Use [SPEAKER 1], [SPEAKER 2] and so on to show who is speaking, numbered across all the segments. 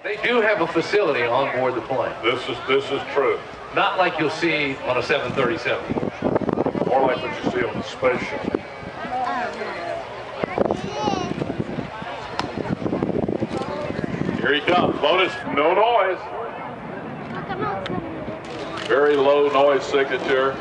[SPEAKER 1] They do have a facility on board the plane.
[SPEAKER 2] This is true.
[SPEAKER 1] Not like you'll see on a 737.
[SPEAKER 2] More like what you see on the spaceship. Here he comes. Notice no noise. Very low noise signature.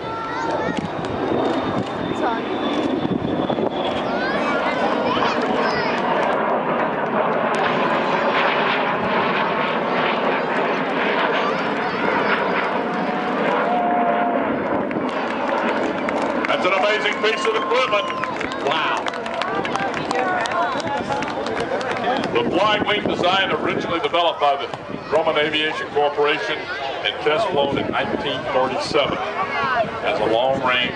[SPEAKER 2] That's an amazing piece of equipment.
[SPEAKER 1] Wow.
[SPEAKER 2] The flying wing design originally developed by the Grumman Aviation Corporation and test flown in 1947 as a long-range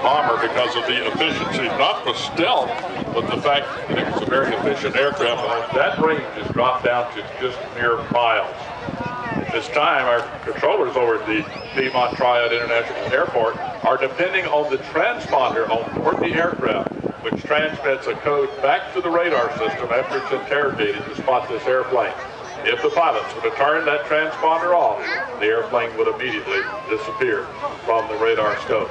[SPEAKER 2] bomber because of the efficiency, not for stealth, but the fact that it was a very efficient aircraft. And that range has dropped down to just mere miles. At this time, our controllers over at the Piedmont Triad International Airport are depending on the transponder on board the aircraft, which transmits a code back to the radar system after it's interrogated to spot this airplane. If the pilots were to turn that transponder off, the airplane would immediately disappear from the radar scope.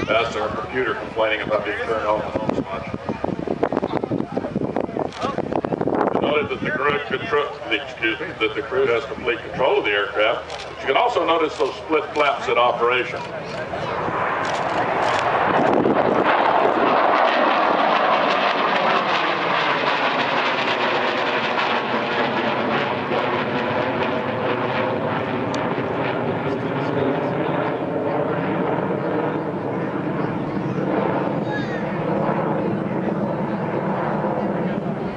[SPEAKER 2] That's our computer complaining about being turned off and on so much. Noted that the crew has complete control of the aircraft. But you can also notice those split flaps in operation.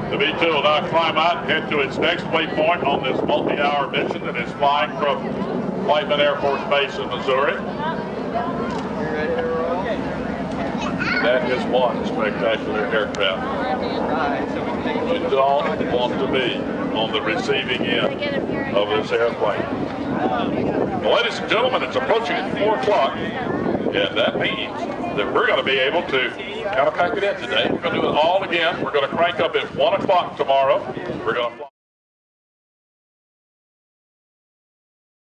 [SPEAKER 2] The B-2 will now climb out and head to its next waypoint on this multi-hour mission that is flying from Whiteman Air Force Base in Missouri. That is one spectacular aircraft. You don't want to be on the receiving end of this airplane. Well, ladies and gentlemen, it's approaching 4 o'clock, and that means that we're going to be able to kind of pack it in today. We're going to do it all again. We're going to crank up at 1 o'clock tomorrow. We're going to fly.